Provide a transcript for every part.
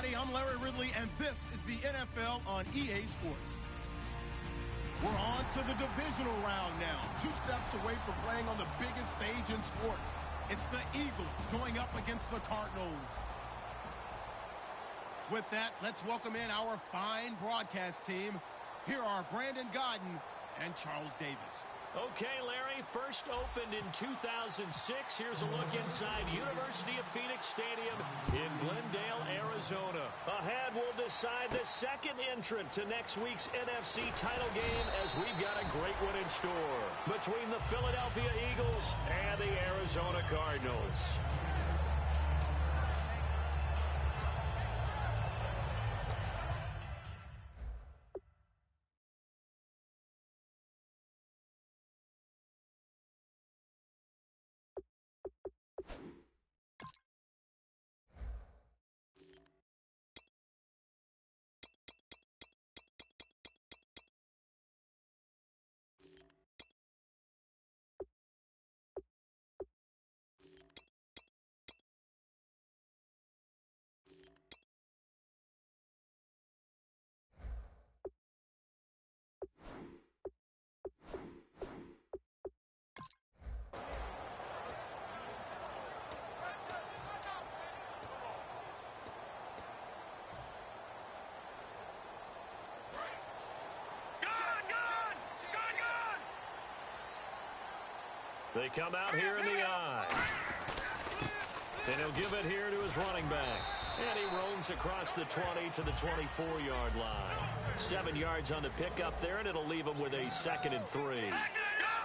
everybody. I'm Larry Ridley, and this is the NFL on EA Sports. We're on to the divisional round now. 2 steps away from playing on the biggest stage in sports. It's the Eagles going up against the Cardinals. With that, let's welcome in our fine broadcast team. Here are Brandon Godden and Charles Davis. Okay, Larry, first opened in 2006. Here's a look inside University of Phoenix Stadium in Glendale, Arizona. Ahead, we'll decide the second entrant to next week's NFC title game as we've got a great one in store between the Philadelphia Eagles and the Arizona Cardinals. They come out here in the eye. And he'll give it here to his running back. And he roams across the 20 to the 24-yard line. 7 yards on the pickup there, and it'll leave him with a 2nd and 3.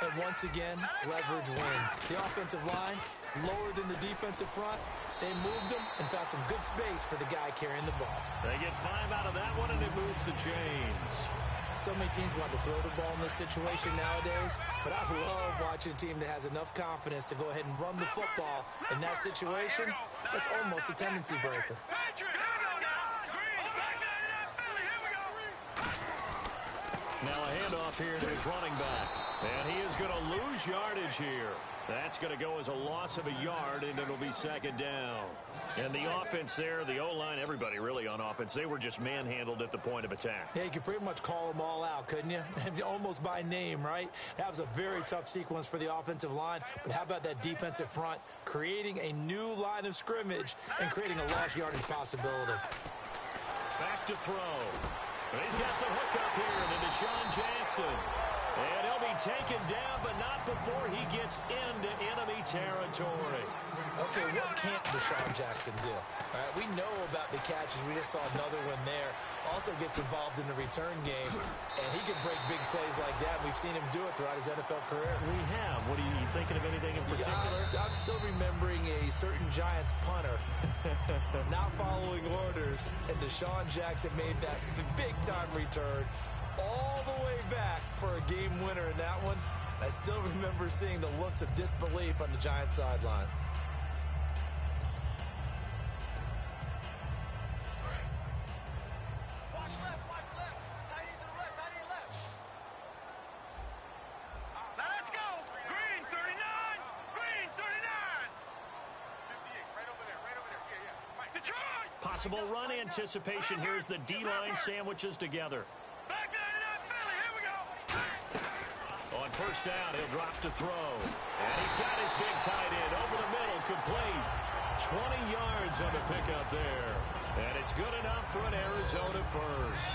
And once again, leverage wins. The offensive line, lower than the defensive front. They moved them and found some good space for the guy carrying the ball. They get 5 out of that one, and it moves the chains. So many teams want to throw the ball in this situation nowadays, but I love watching a team that has enough confidence to go ahead and run the football. In that situation, that's almost a tendency breaker. Now a handoff here to his running back. And he is going to lose yardage here. That's going to go as a loss of a yard, and it'll be 2nd down. And the offense there, the O-line, everybody really on offense, they were just manhandled at the point of attack. Yeah, you could pretty much call them all out, couldn't you? Almost by name, right? That was a very tough sequence for the offensive line. But how about that defensive front creating a new line of scrimmage and creating a lost yardage possibility? Back to throw. He's got the hook up here to Deshaun Jackson. And he'll be taken down, but not before he gets into enemy territory. Okay, what can't Deshaun Jackson do? All right, we know about the catches. We just saw another one there. Also gets involved in the return game, and he can break big plays like that. We've seen him do it throughout his NFL career. We have. What are you thinking of anything in particular? Yeah, I'm still remembering a certain Giants punter not following orders, and Deshaun Jackson made that big-time return all the way back for a game winner in that one. I still remember seeing the looks of disbelief on the Giants sideline. Watch left. Tight end to the left. Now let's go. Green 39. Green 39. 58. Right over there. Yeah. Right. Detroit. Possible run anticipation. Here's the D-line sandwiches together. On first down, he'll drop to throw. And he's got his big tight end over the middle, complete. 20 yards on the pickup there. And it's good enough for an Arizona first.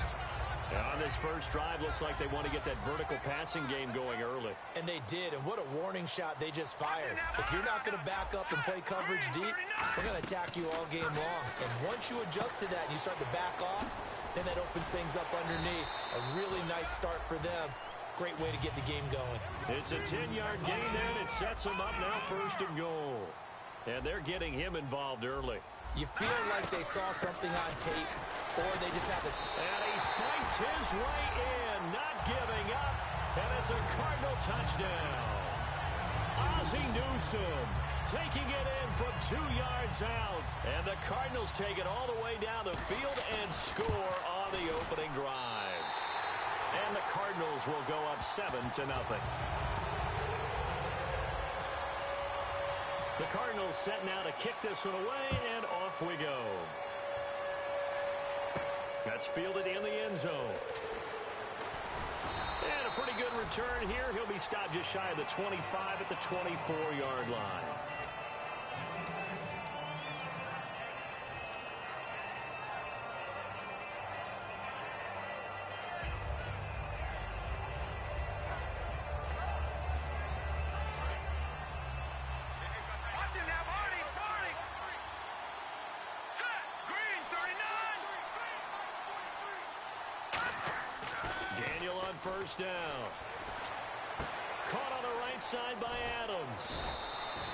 And on this first drive, looks like they want to get that vertical passing game going early. And they did, and what a warning shot they just fired. If you're not going to back up and play coverage deep, we're going to attack you all game long. And once you adjust to that and you start to back off, then that opens things up underneath. A really nice start for them. Great way to get the game going. It's a 10-yard gain there, and it sets him up now 1st and goal. And they're getting him involved early. You feel like they saw something on tape, or they just have a... And he fights his way in, not giving up. And it's a Cardinal touchdown. Ozzie Newsome taking it in from 2 yards out. And the Cardinals take it all the way down the field and score on the opening drive. And the Cardinals will go up 7-0. The Cardinals set now to kick this one away, and off we go. That's fielded in the end zone. And a pretty good return here. He'll be stopped just shy of the 25 at the 24-yard line. First down. Caught on the right side by Adams.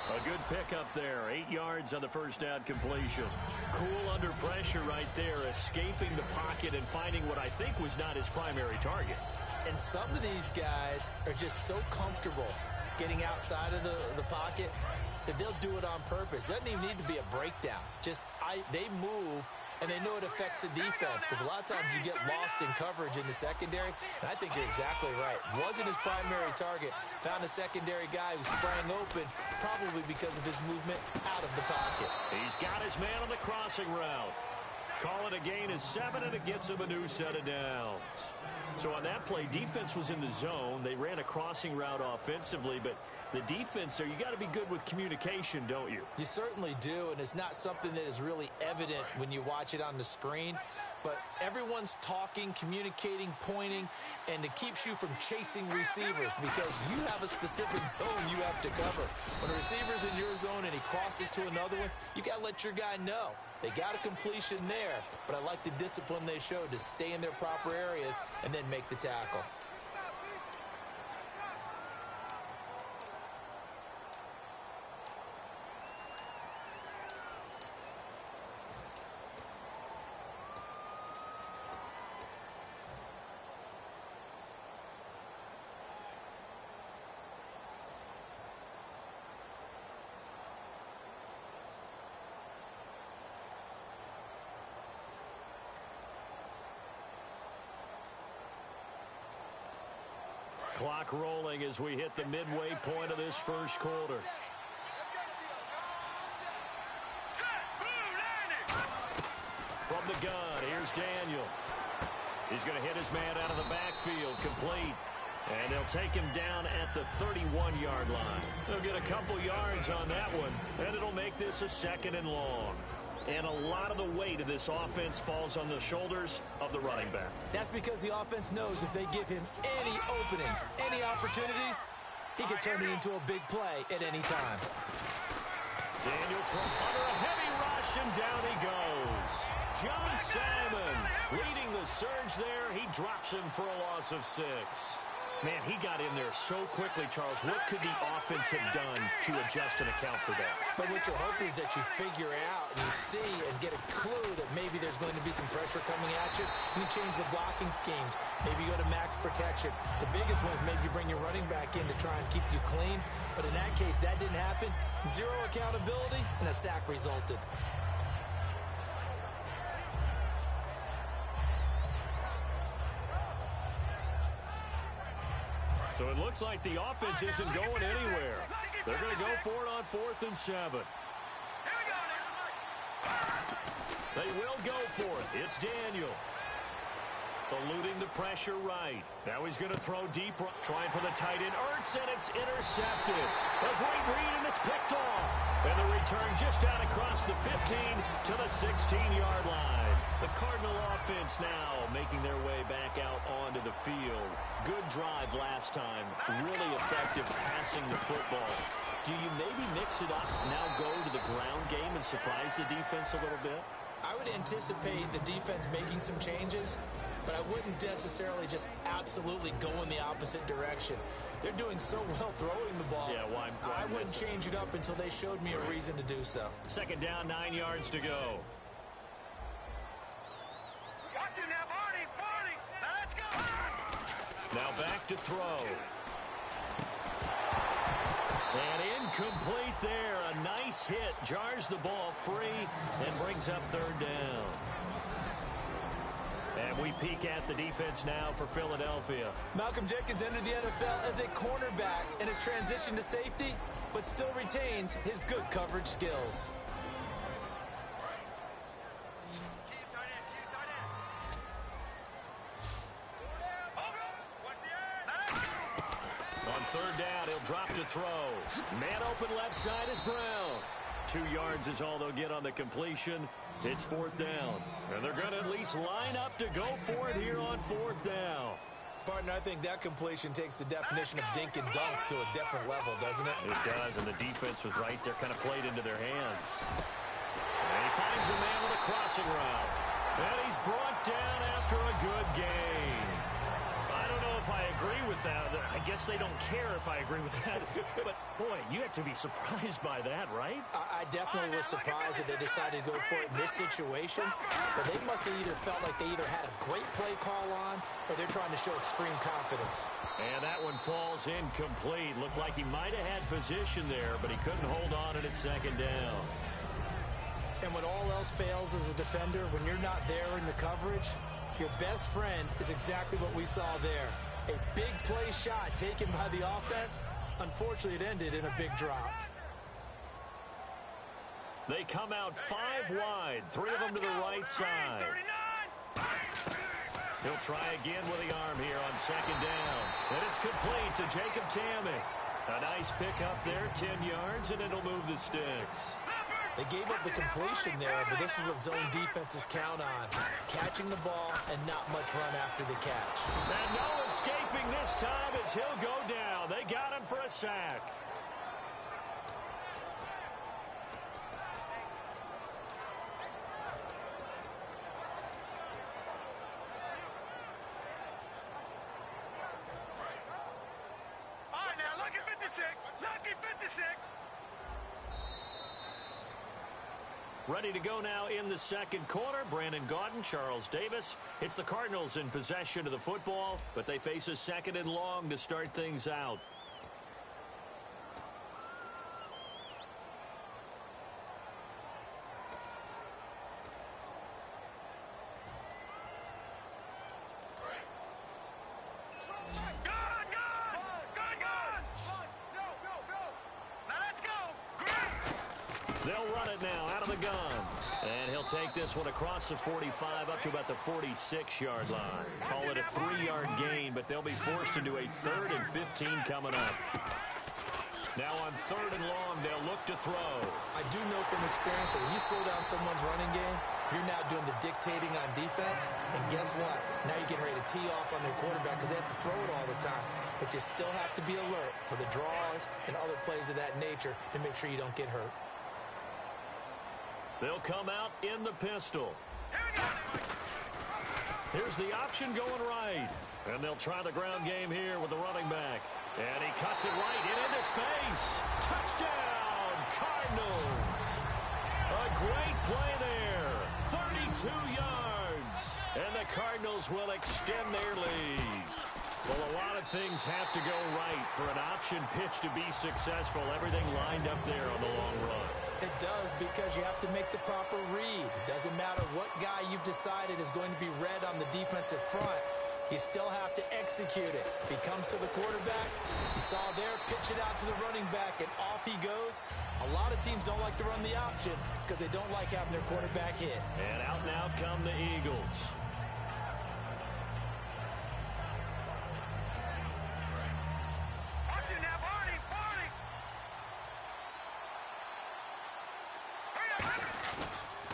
A good pickup there. 8 yards on the first down completion. Cool under pressure right there, escaping the pocket and finding what I think was not his primary target. And some of these guys are just so comfortable getting outside of the pocket that they'll do it on purpose. It doesn't even need to be a breakdown. They move, and they know it affects the defense, because a lot of times you get lost in coverage in the secondary, and I think you're exactly right. Wasn't his primary target. Found a secondary guy who sprang open, probably because of his movement out of the pocket. He's got his man on the crossing route. Call it a gain of 7, and it gets him a new set of downs. So on that play, defense was in the zone. They ran a crossing route offensively, but the defense there, you got to be good with communication, don't you? You certainly do, and it's not something that is really evident when you watch it on the screen. But everyone's talking, communicating, pointing, and it keeps you from chasing receivers because you have a specific zone you have to cover. When a receiver's in your zone and he crosses to another one, you got to let your guy know. They got a completion there, but I like the discipline they showed to stay in their proper areas and then make the tackle. Clock rolling as we hit the midway point of this first quarter. From the gun, here's Daniel. He's going to hit his man out of the backfield, complete. And they'll take him down at the 31-yard line. They'll get a couple yards on that one, and it'll make this a 2nd and long. And a lot of the weight of this offense falls on the shoulders of the running back. That's because the offense knows if they give him any openings, any opportunities, he can turn it into a big play at any time. Daniel from under a heavy rush, and down he goes. John Simon leading the surge there. He drops him for a loss of 6. Man, he got in there so quickly, Charles. What could the offense have done to adjust and account for that? But what you're hoping is that you figure out and you see and get a clue that maybe there's going to be some pressure coming at you. You change the blocking schemes. Maybe you go to max protection. The biggest one is maybe you bring your running back in to try and keep you clean. But in that case, that didn't happen. 0 accountability, and a sack resulted. So it looks like the offense isn't going anywhere. They're going to go for it on 4th and 7. They will go for it. It's Daniel. Eluding the pressure right. Now he's going to throw deep, trying for the tight end. Ertz, and it's intercepted. A great read, and it's picked off. And the return just out across the 15 to the 16-yard line. The Cardinal offense now making their way back out onto the field. Good drive last time. Really effective passing the football. Do you maybe mix it up, now go to the ground game and surprise the defense a little bit? I would anticipate the defense making some changes, but I wouldn't necessarily just absolutely go in the opposite direction. They're doing so well throwing the ball. Yeah, why I wouldn't change it up until they showed me a reason to do so. 2nd down, 9 yards to go. Watch it now, Barney. Now let's go. Now back to throw. And incomplete there. A nice hit. Jars the ball free and brings up 3rd down. And we peek at the defense now for Philadelphia. Malcolm Jenkins entered the NFL as a cornerback and has transitioned to safety, but still retains his good coverage skills. drop to throw. Man open left side is Brown. 2 yards is all they'll get on the completion. It's 4th down. And they're going to at least line up to go for it here on 4th down. Partner, I think that completion takes the definition of dink and dunk to a different level, doesn't it? It does, and the defense was right there, kind of played into their hands. And he finds a man with a crossing route. And he's brought down after a good gain. I don't know if I agree with that. I guess they don't care if I agree with that. But, boy, you have to be surprised by that, right? I definitely was surprised that they decided to go for it in this situation. But they must have either felt like they either had a great play call on or they're trying to show extreme confidence. And that one falls incomplete. Looked like he might have had position there, but he couldn't hold on it at 2nd down. And when all else fails as a defender, when you're not there in the coverage, your best friend is exactly what we saw there. A big play shot taken by the offense. Unfortunately, it ended in a big drop. They come out 5 wide, 3 of them to the right side. He'll try again with the arm here on 2nd down. And it's complete to Jacob Tammy. A nice pick up there, 10 yards, and it'll move the sticks. They gave up the completion there, but this is what zone defenses count on. Catching the ball and not much run after the catch. And no escaping this time as he'll go down. They got him for a sack. All right, now, lucky 56. Lucky 56. Ready to go now in the 2nd quarter. Brandon Gaudin, Charles Davis. It's the Cardinals in possession of the football, but they face a 2nd and long to start things out. They'll run it now out of the gun. And he'll take this one across the 45 up to about the 46-yard line. Call it a 3-yard gain, but they'll be forced into a 3rd and 15 coming up. Now on 3rd and long, they'll look to throw. I do know from experience that when you slow down someone's running game, you're now doing the dictating on defense. And guess what? Now you're getting ready to tee off on their quarterback because they have to throw it all the time. But you still have to be alert for the draws and other plays of that nature to make sure you don't get hurt. They'll come out in the pistol. Here's the option going right. And they'll try the ground game here with the running back. And he cuts it right into space. Touchdown, Cardinals. A great play there. 32 yards. And the Cardinals will extend their lead. Well, a lot of things have to go right for an option pitch to be successful. Everything lined up there on the long run. It does, because you have to make the proper read. It doesn't matter what guy you've decided is going to be read on the defensive front. You still have to execute it. If he comes to the quarterback, you saw there, pitch it out to the running back, and off he goes. A lot of teams don't like to run the option because they don't like having their quarterback hit. And out come the Eagles.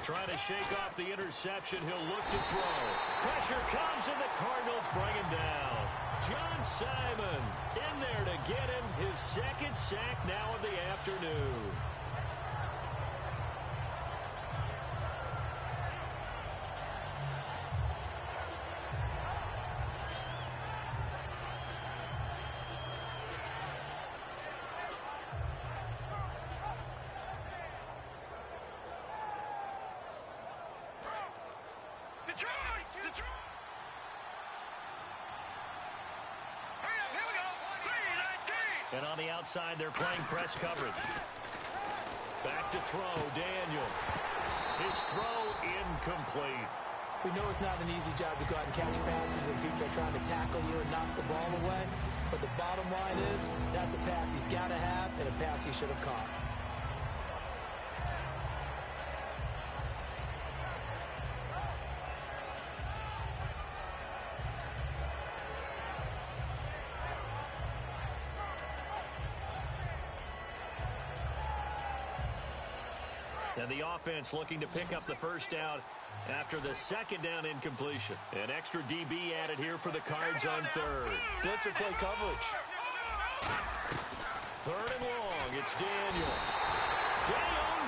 Trying to shake off the interception. He'll look to throw. Pressure comes, and the Cardinals bring him down. John Simon in there to get him his 2nd sack now of the afternoon. And on the outside, they're playing press coverage. Back to throw, Daniel. His throw incomplete. We know it's not an easy job to go out and catch passes when people are trying to tackle you and knock the ball away. But the bottom line is, that's a pass he's got to have and a pass he should have caught. And the offense looking to pick up the first down after the second down incompletion. An extra DB added here for the Cards on third. Blitzer play coverage. Third and long. It's Daniel.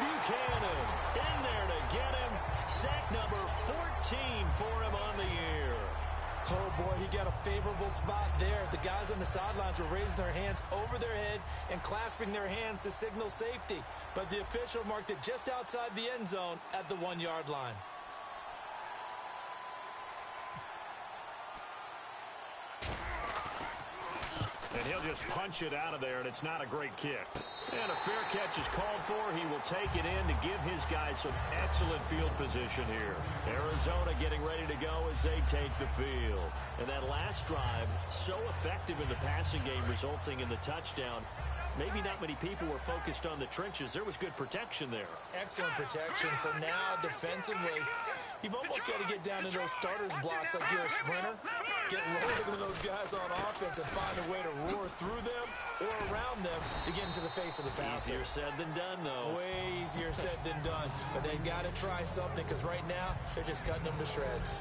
Buchanan in there to get him. Sack number 14 for him on the year. Oh, boy, he got a favorable spot there. The guys on the sidelines were raising their hands over their head and clasping their hands to signal safety. But the official marked it just outside the end zone at the 1-yard line. And he'll just punch it out of there, and it's not a great kick. And a fair catch is called for. He will take it in to give his guys some excellent field position here. Arizona getting ready to go as they take the field. And that last drive, so effective in the passing game, resulting in the touchdown. Maybe not many people were focused on the trenches. There was good protection there. Excellent protection. So now defensively, you've almost got to get down to those starters blocks like you're a sprinter. Get rolling to those guys on offense and find a way to roar through them or around them to get into the face of the passer. Easier said than done, though. Way easier said than done. But they've got to try something because right now they're just cutting them to shreds.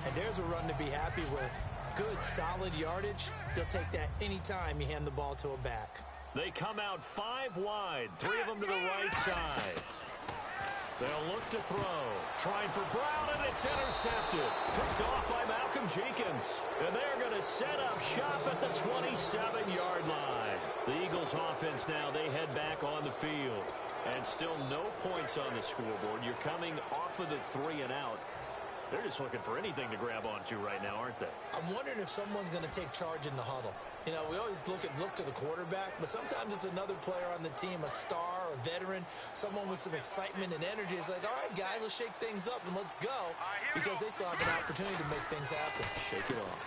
And there's a run to be happy with. Good, solid yardage. They'll take that anytime you hand the ball to a back. They come out 5 wide, 3 of them to the right side. They'll look to throw. Trying for Brown, and it's intercepted. Picked off by Malcolm Jenkins. And they're going to set up shop at the 27-yard line. The Eagles offense now, they head back on the field. And still no points on the scoreboard. You're coming off of the 3 and out. They're just looking for anything to grab onto right now, aren't they? I'm wondering if someone's going to take charge in the huddle. You know, we always look to the quarterback, but sometimes it's another player on the team, a star, a veteran, someone with some excitement and energy. It's like, all right, guys, let's shake things up and let's go, because they still have an opportunity to make things happen. Shake it off.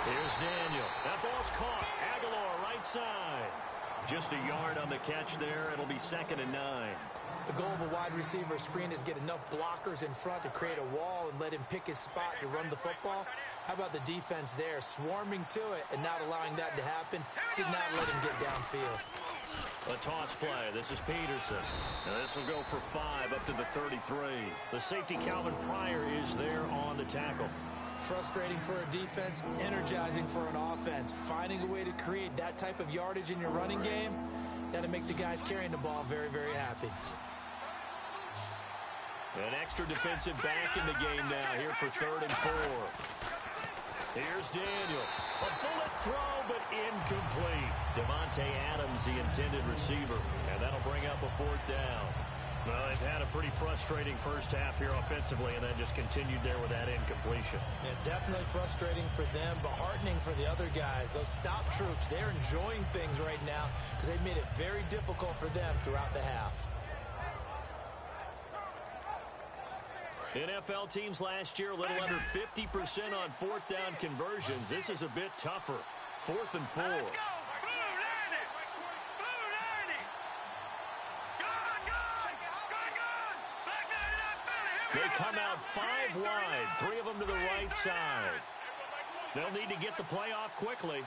Here's Daniel. That ball's caught. Aguilar, right side. Just a yard on the catch there. It'll be 2nd and 9. The goal of a wide receiver screen is get enough blockers in front to create a wall and let him pick his spot to run the football. How about the defense there, swarming to it and not allowing that to happen? Did not let him get downfield. A toss play. This is Peterson. Now this will go for 5 up to the 33. The safety Calvin Pryor is there on the tackle. Frustrating for a defense, energizing for an offense. Finding a way to create that type of yardage in your running game, that'll make the guys carrying the ball very, very happy. An extra defensive back in the game now here for 3rd and 4. Here's Daniel. A bullet throw, but incomplete. Devontae Adams, the intended receiver. And that'll bring up a 4th down. Well, they've had a pretty frustrating first half here offensively, and then just continued there with that incompletion. Yeah, definitely frustrating for them, but heartening for the other guys. Those stop troops, they're enjoying things right now because they've made it very difficult for them throughout the half. NFL teams last year, a little under 50% on 4th down conversions. This is a bit tougher. 4th and 4. Let's go. They come out 5 wide, 3 of them to the right side. They'll need to get the play off quickly.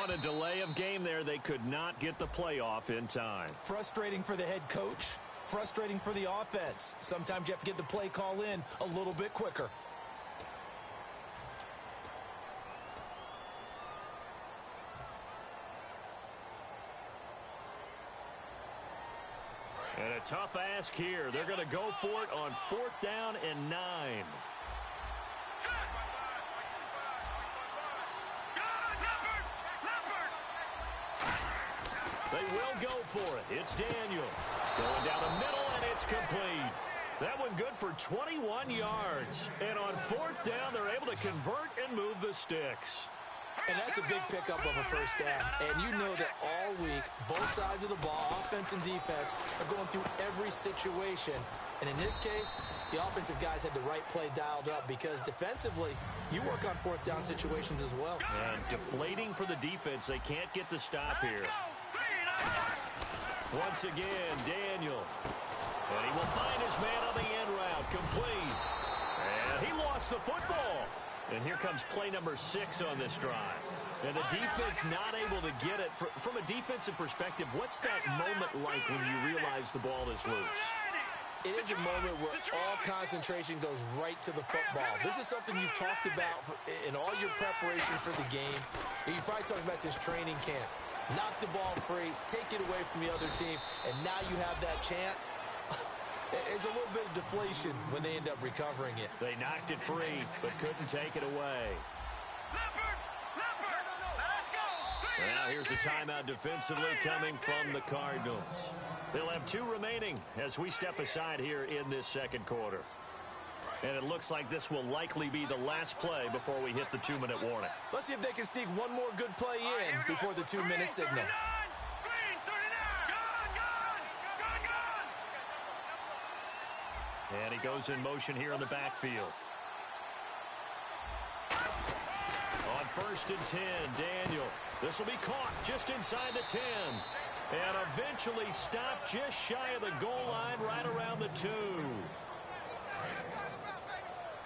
On a delay of game there, they could not get the play off in time. Frustrating for the head coach. Frustrating for the offense. Sometimes you have to get the play call in a little bit quicker. And a tough ask here. They're going to go for it on 4th down and 9. They will go for it. It's Daniel. Going down the middle, and it's complete. That one good for 21 yards. And on 4th down, they're able to convert and move the sticks. And that's a big pickup of a first down. And you know that all week, both sides of the ball, offense and defense, are going through every situation. And in this case, the offensive guys had the right play dialed up because defensively, you work on 4th down situations as well. And deflating for the defense. They can't get the stop here. Once again, Daniel. And he will find his man on the end route. Complete. And he lost the football. And here comes play number 6 on this drive. And the defense not able to get it. From a defensive perspective, what's that moment like when you realize the ball is loose? It is a moment where all concentration goes right to the football. This is something you've talked about in all your preparation for the game. You probably talked about this training camp. Knock the ball free, take it away from the other team, and now you have that chance. It's a little bit of deflation when they end up recovering it. They knocked it free, but couldn't take it away. Now here's a timeout defensively coming from the Cardinals. They'll have 2 remaining as we step aside here in this second quarter. And it looks like this will likely be the last play before we hit the 2-minute warning. Let's see if they can sneak one more good play in before the 2-minute signal. And he goes in motion here in the backfield. On 1st and 10, Daniel. This will be caught just inside the 10. And eventually stopped just shy of the goal line right around the 2.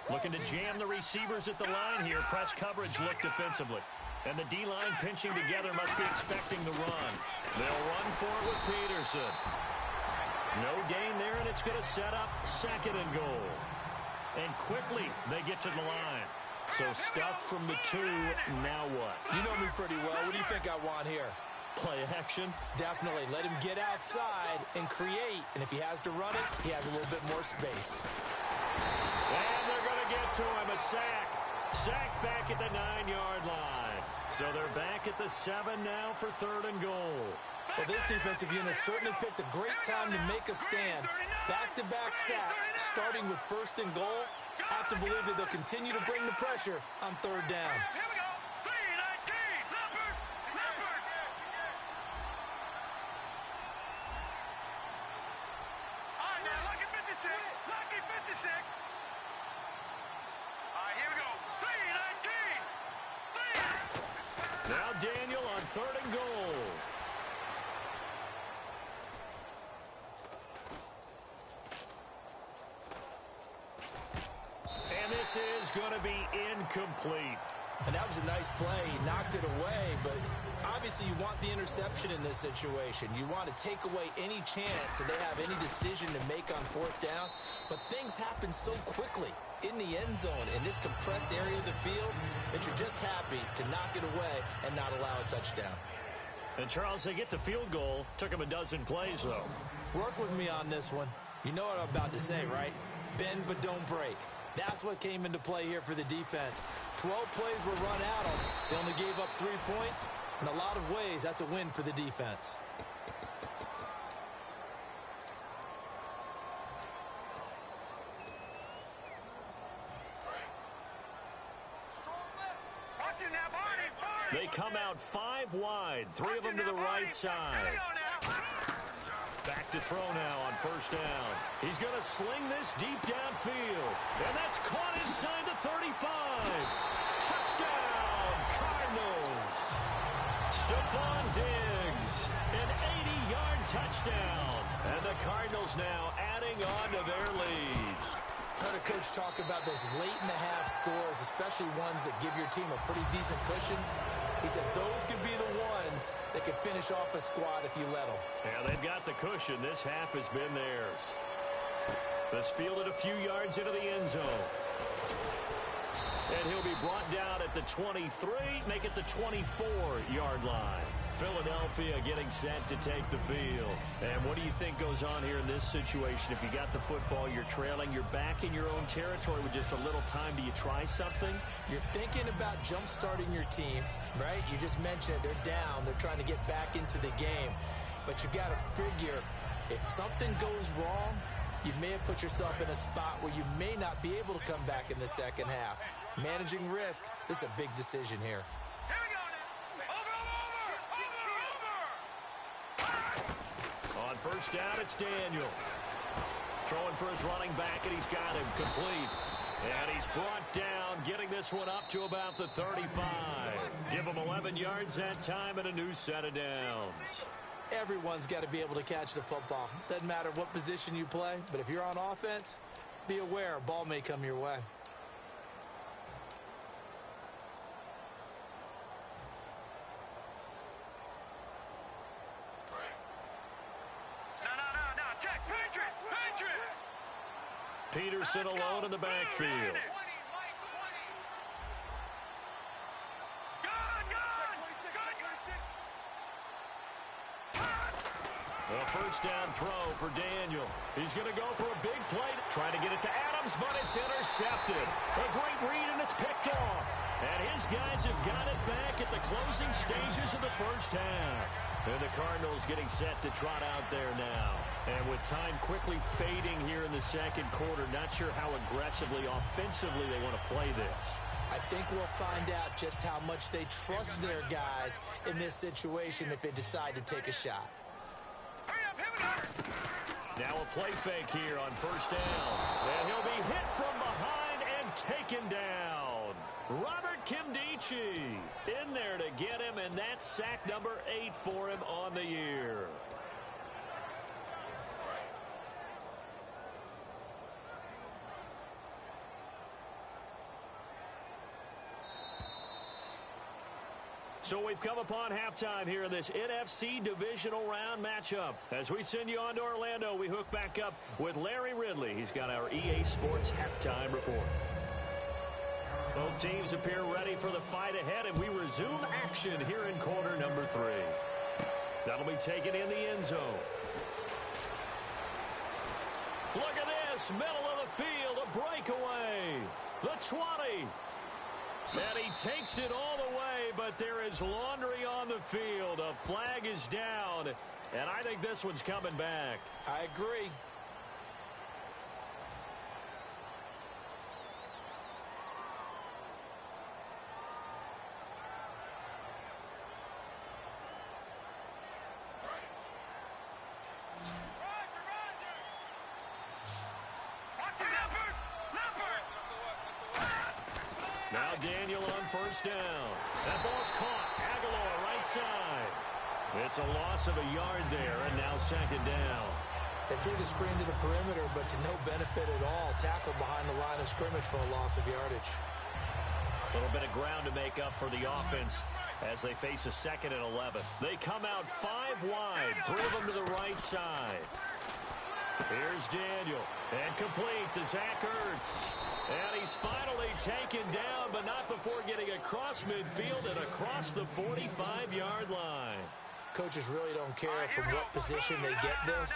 Looking to jam the receivers at the line here. Press coverage look defensively. And the D-line pinching together must be expecting the run. They'll run for it with Peterson. No gain there, and it's going to set up 2nd and goal. And quickly they get to the line. So stuff from the 2, now what? You know me pretty well. What do you think I want here? Play action? Definitely. Let him get outside and create. And if he has to run it, he has a little bit more space. And they're going to get to him. A sack. Sack back at the 9-yard line. So they're back at the 7 now for 3rd and goal. Well, this defensive unit certainly picked a great time to make a stand. Back-to-back sacks, starting with 1st and goal. I have to believe that they'll continue to bring the pressure on 3rd down. Here we go. 3-19. Leopard. All right, now, lucky 56. Lucky 56. All right, here we go. 3-19. Now Daniel on 3rd and goal. And this is going to be incomplete. And that was a nice play. He knocked it away, but obviously you want the interception in this situation. You want to take away any chance that they have any decision to make on 4th down. But things happen so quickly in the end zone in this compressed area of the field that you're just happy to knock it away and not allow a touchdown. And, Charles, they get the field goal. Took them a dozen plays, though. Work with me on this one. You know what I'm about to say, right? Bend but don't break. That's what came into play here for the defense. 12 plays were run out of. They only gave up 3 points. In a lot of ways, that's a win for the defense. They come out 5 wide. 3 of them to the right side. Back to throw now on 1st down. He's going to sling this deep downfield. And that's caught inside the 35. Touchdown, Cardinals. Stephon Diggs, an 80-yard touchdown. And the Cardinals now adding on to their lead. Heard a coach talk about those late-in-the-half scores, especially ones that give your team a pretty decent cushion. He said those could be the ones that could finish off a squad if you let them. Yeah, they've got the cushion. This half has been theirs. This fielded a few yards into the end zone. And he'll be brought down at the 23, make it the 24-yard line. Philadelphia getting set to take the field. And what do you think goes on here in this situation? If you got the football, you're trailing, you're back in your own territory with just a little time. Do you try something? You're thinking about jump-starting your team, right? You just mentioned it. They're down. They're trying to get back into the game. But you got to figure if something goes wrong, you may have put yourself in a spot where you may not be able to come back in the second half. Managing risk, this is a big decision here. On 1st down, it's Daniel. Throwing for his running back, and he's got him complete. And he's brought down, getting this one up to about the 35. Give him 11 yards that time and a new set of downs. Everyone's got to be able to catch the football. Doesn't matter what position you play, but if you're on offense, be aware a ball may come your way. Peterson alone in the backfield. A first down throw for Daniel. He's going to go for a big play. Trying to get it to Adams, but it's intercepted. A great read, and it's picked off. And his guys have got it back at the closing stages of the first half. And the Cardinals getting set to trot out there now. And with time quickly fading here in the second quarter, not sure how aggressively, offensively they want to play this. I think we'll find out just how much they trust their guys in this situation if they decide to take a shot. Now a play fake here on first down. And he'll be hit from behind and taken down. Robert Kimdichie in there to get him, and that's sack number 8 for him on the year. So we've come upon halftime here in this NFC divisional round matchup. As we send you on to Orlando, we hook back up with Larry Ridley. He's got our EA Sports halftime report. Both teams appear ready for the fight ahead, and we resume action here in quarter number 3. That'll be taken in the end zone. Look at this, middle of the field, a breakaway. The 20. And he takes it all the way, but there is laundry on the field. A flag is down, and I think this one's coming back. I agree. Now Daniel on first down. That ball's caught. Aguilar right side. It's a loss of a yard there, and now second down. They threw the screen to the perimeter, but to no benefit at all. Tackled behind the line of scrimmage for a loss of yardage. A little bit of ground to make up for the offense as they face a 2nd and 11. They come out 5 wide. 3 of them to the right side. Here's Daniel. And complete to Zach Ertz. And he's finally taken down, but not before getting across midfield and across the 45-yard line. Coaches really don't care from what position they get this,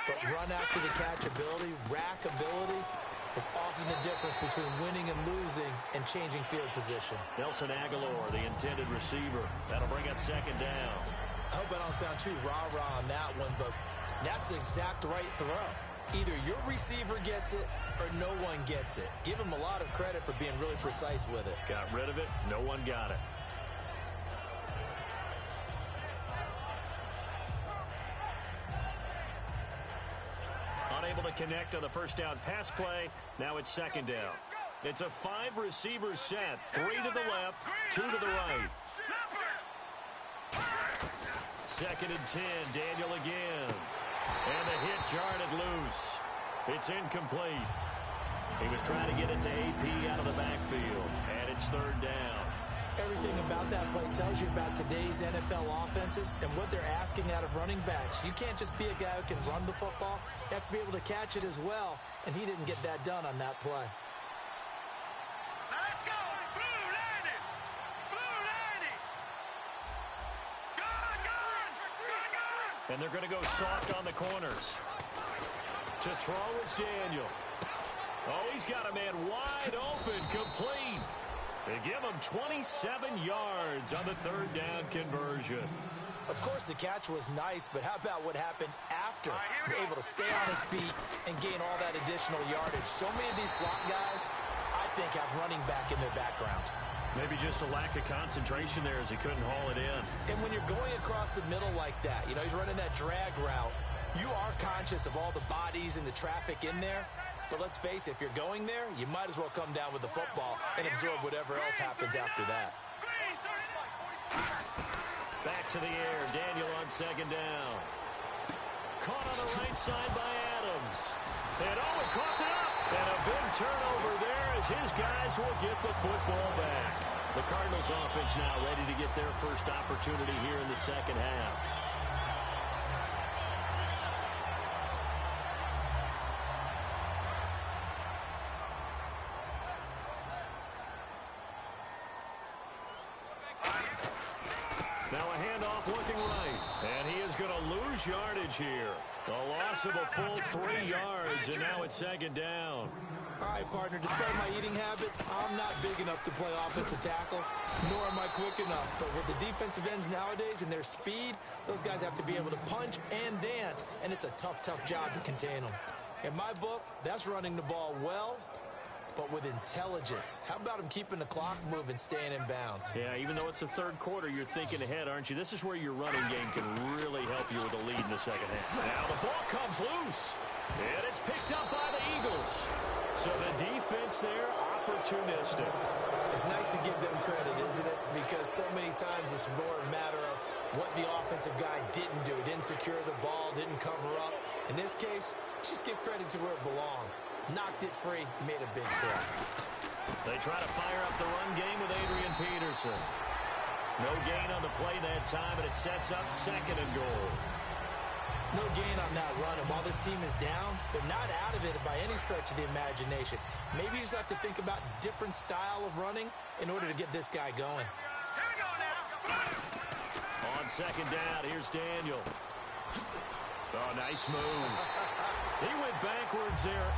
but run after the catch ability, rack ability, is often the difference between winning and losing and changing field position. Nelson Aguilar, the intended receiver. That'll bring up second down. I hope I don't sound too rah-rah on that one, but that's the exact right throw. Either your receiver gets it or no one gets it. Give him a lot of credit for being really precise with it. Got rid of it. No one got it. Unable to connect on the first down pass play. Now it's second down. It's a 5-receiver set. 3 to the left, 2 to the right. 2nd and 10. Daniel again. And the hit jarred it loose. It's incomplete. He was trying to get it to AP out of the backfield. And it's 3rd down. Everything about that play tells you about today's NFL offenses and what they're asking out of running backs. You can't just be a guy who can run the football. You have to be able to catch it as well. And he didn't get that done on that play. Now let's go. Blue 90. Blue 90. Good. And they're going to go soft on the corners. To throw is Daniel. Oh, he's got a man wide open, complete. They give him 27 yards on the 3rd down conversion. Of course, the catch was nice, but how about what happened after? Able to stay on his feet and gain all that additional yardage. So many of these slot guys, I think, have running back in their background. Maybe just a lack of concentration there as he couldn't haul it in. And when you're going across the middle like that, you know, he's running that drag route, you are conscious of all the bodies and the traffic in there. But let's face it, if you're going there, you might as well come down with the football and absorb whatever else happens after that. Back to the air. Daniel on second down. Caught on the right side by Adams. And he caught it up. And a big turnover there as his guys will get the football back. The Cardinals offense now ready to get their first opportunity here in the second half. Now a handoff looking right. And he is going to lose yardage here. A loss of a full 3 yards, and now it's second down. All right, partner, despite my eating habits, I'm not big enough to play offensive tackle, nor am I quick enough. But with the defensive ends nowadays and their speed, those guys have to be able to punch and dance, and it's a tough, tough job to contain them. In my book, that's running the ball well, but with intelligence. How about him keeping the clock moving, staying in bounds? Yeah, even though it's the third quarter, you're thinking ahead, aren't you? This is where your running game can really help you with a lead in the second half. Now the ball comes loose, and it's picked up by the Eagles. So the defense there, opportunistic. It's nice to give them credit, isn't it? Because so many times it's more a matter of what the offensive guy didn't do. Didn't secure the ball, didn't cover up. In this case, just give credit to where it belongs. Knocked it free, made a big play. They try to fire up the run game with Adrian Peterson. No gain on the play that time, and it sets up second and goal. No gain on that run, and while this team is down, they're not out of it by any stretch of the imagination. Maybe you just have to think about different style of running in order to get this guy going. Here we go now. On second down, here's Daniel. Oh, nice move. He went backwards there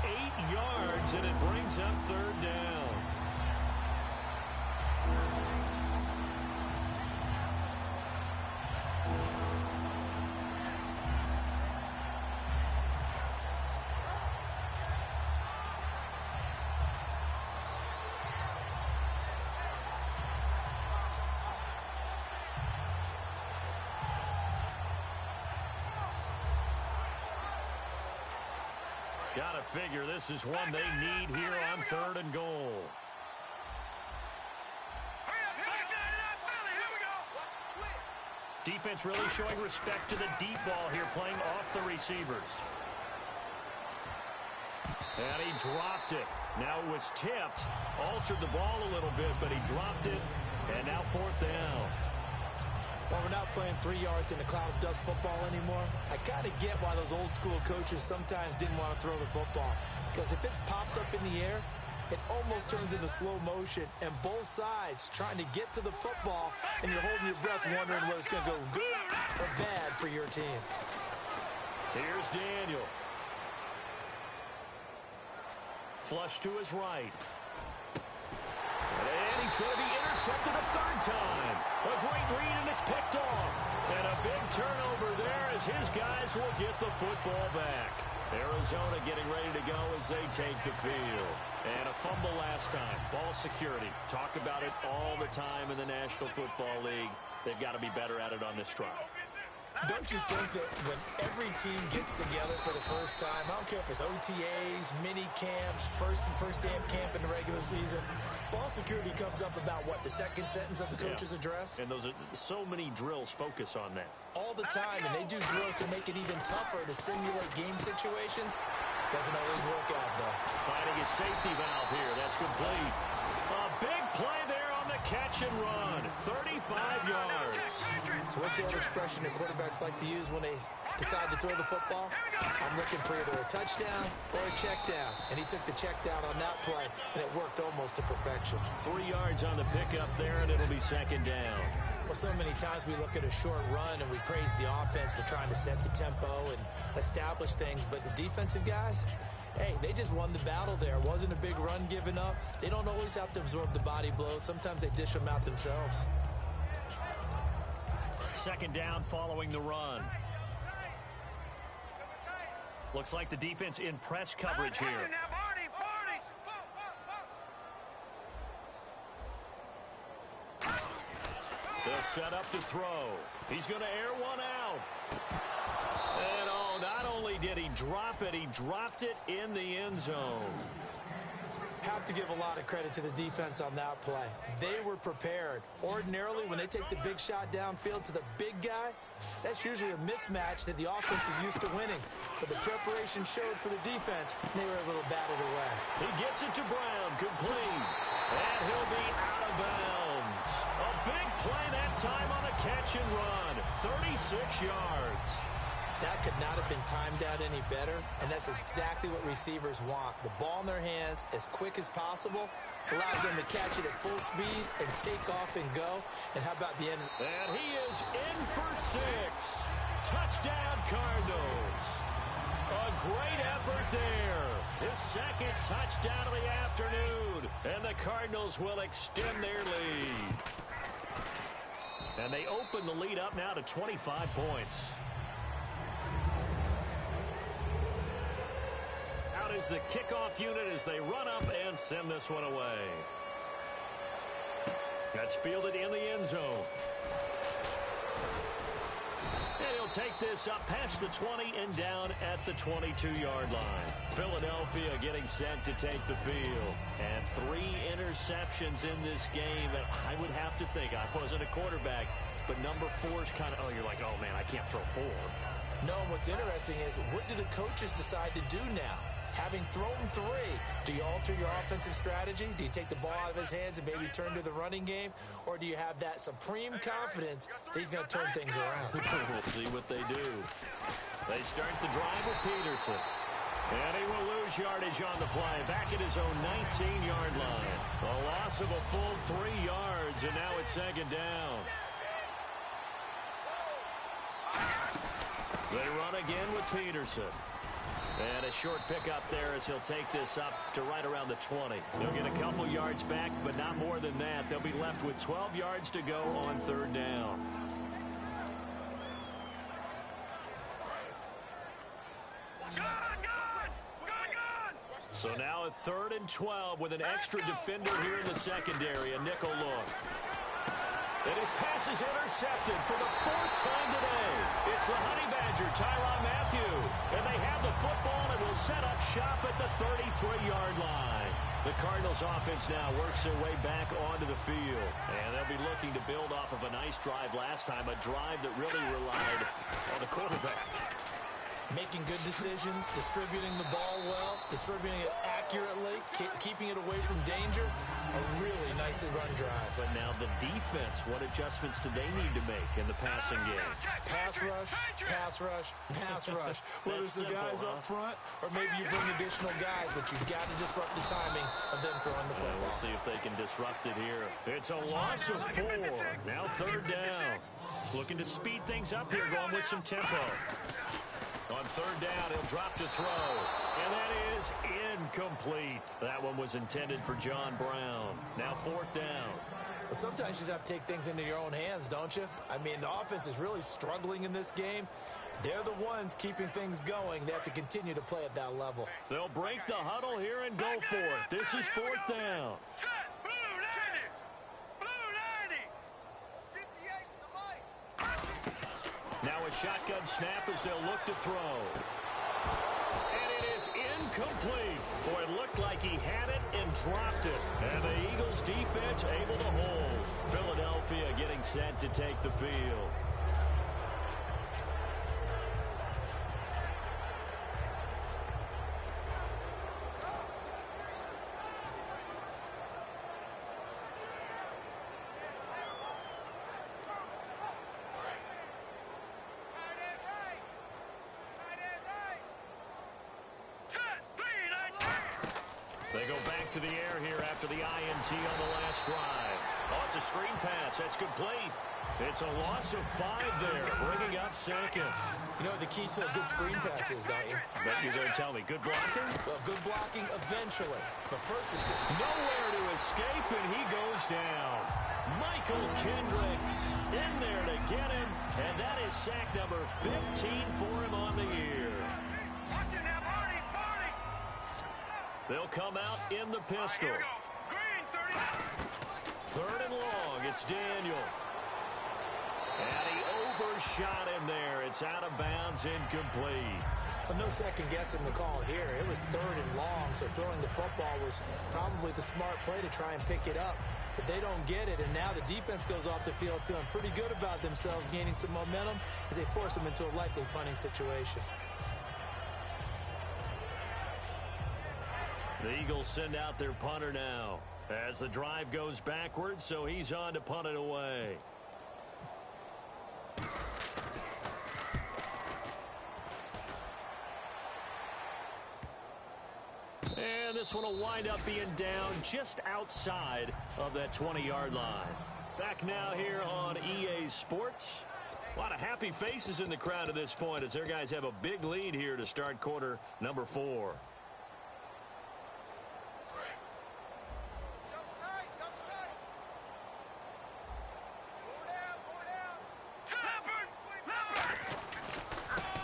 8 yards, and it brings up third down. Gotta figure this is one they need here on third and goal. Hurry up, Philly, here we go. Defense really showing respect to the deep ball here, playing off the receivers. And he dropped it. Now it was tipped, altered the ball a little bit, but he dropped it, and now fourth down. Well, we're not playing 3 yards in a cloud of dust football anymore. I kind of get why those old school coaches sometimes didn't want to throw the football. Because if it's popped up in the air, it almost turns into slow motion. And both sides trying to get to the football, and you're holding your breath wondering whether it's going to go good or bad for your team. Here's Daniel. Flush to his right. And he's going to be intercepted a third time. A great read, and it's picked off. And a big turnover there as his guys will get the football back. Arizona getting ready to go as they take the field. And a fumble last time. Ball security. Talk about it all the time in the National Football League. They've got to be better at it on this drive. Don't you think that when every team gets together for the first time, I don't care if it's OTAs, mini camps, first day of camp in the regular season, ball security comes up about, what, the second sentence of the coach's address? And those are so many drills focus on that. All the time, and they do drills to make it even tougher to simulate game situations. Doesn't always work out, though. Finding his safety valve here. That's complete. A big play there on the catch and run. 35 yards. So what's the old expression that quarterbacks like to use when they decide to throw the football? I'm looking for either a touchdown or a check down. And he took the check down on that play, and it worked almost to perfection. 3 yards on the pickup there, and it'll be second down. Well, so many times we look at a short run and we praise the offense for trying to set the tempo and establish things. But the defensive guys, hey, they just won the battle there. It wasn't a big run given up. They don't always have to absorb the body blows. Sometimes they dish them out themselves. Second down following the run. Looks like the defense in press coverage here. They'll set up to throw. He's going to air one out. And oh, not only did he drop it, he dropped it in the end zone. Have to give a lot of credit to the defense on that play. They were prepared. Ordinarily, when they take the big shot downfield to the big guy, that's usually a mismatch that the offense is used to winning. But the preparation showed for the defense, and they were able to bat it away. He gets it to Brown, complete. And he'll be out of bounds. A big play that time on a catch and run. 36 yards. That could not have been timed out any better, and that's exactly what receivers want. The ball in their hands as quick as possible allows them to catch it at full speed and take off and go. And how about the end? And he is in for 6. Touchdown, Cardinals. A great effort there. His second touchdown of the afternoon. And the Cardinals will extend their lead. And they open the lead up now to 25 points. Out is the kickoff unit as they run up and send this one away. That's fielded in the end zone. And he'll take this up past the 20 and down at the 22-yard line. Philadelphia getting set to take the field. And 3 interceptions in this game. And I would have to think, I wasn't a quarterback, but number 4 is kind of, you're like, oh, man, I can't throw 4. No, and what's interesting is, what do the coaches decide to do now? Having thrown 3, do you alter your offensive strategy? Do you take the ball out of his hands and maybe turn to the running game? Or do you have that supreme confidence that he's going to turn things around? We'll see what they do. They start the drive with Peterson. And he will lose yardage on the play. Back at his own 19-yard line. A loss of a full 3 yards, and now it's second down. They run again with Peterson. And a short pickup there as he'll take this up to right around the 20. They'll get a couple yards back, but not more than that. They'll be left with 12 yards to go on third down. So now a 3rd and 12 with an extra defender here in the secondary, a nickel look. And his pass is intercepted for the 4th time today. It's the Honey Badger, Tyrann Mathieu. And they have the football and will set up shop at the 33-yard line. The Cardinals offense now works their way back onto the field. And they'll be looking to build off of a nice drive last time, a drive that really relied on the quarterback. Making good decisions, distributing the ball well, distributing it accurately, keeping it away from danger. A really nicely run drive. But now the defense, what adjustments do they need to make in the passing game? Pass rush, pass rush, pass rush. Whether it's the guys up front or maybe you bring additional guys, but you've got to disrupt the timing of them throwing the football. We'll see if they can disrupt it here. It's a loss of 4. Now third down. Looking to speed things up here, going with some tempo. On third down, he'll drop to throw. And that is incomplete. That one was intended for John Brown. Now 4th down. Well, sometimes you just have to take things into your own hands, don't you? I mean, the offense is really struggling in this game. They're the ones keeping things going. They have to continue to play at that level. They'll break the huddle here and go for it. This is 4th down. Now a shotgun snap as they'll look to throw. And it is incomplete. Boy, it looked like he had it and dropped it. And the Eagles defense able to hold. Philadelphia getting set to take the field. They go back to the air here after the INT on the last drive. Oh, it's a screen pass. That's complete. It's a loss of 5 there, bringing up second. You know what the key to a good screen pass is, don't you? But you're going to tell me, good blocking? Well, good blocking eventually. But first is good. Nowhere to escape, and he goes down. Michael Kendricks in there to get him, and that is sack number 15 for him on the year. They'll come out in the pistol. Third and long, it's Daniel. And he overshot him there. It's out of bounds, incomplete. Well, no second guessing the call here. It was 3rd and long, so throwing the football was probably the smart play to try and pick it up. But they don't get it, and now the defense goes off the field feeling pretty good about themselves, gaining some momentum as they force them into a likely punting situation. The Eagles send out their punter now as the drive goes backwards, so he's on to punt it away. And this one will wind up being down just outside of that 20-yard line. Back now here on EA Sports. A lot of happy faces in the crowd at this point as their guys have a big lead here to start quarter number 4.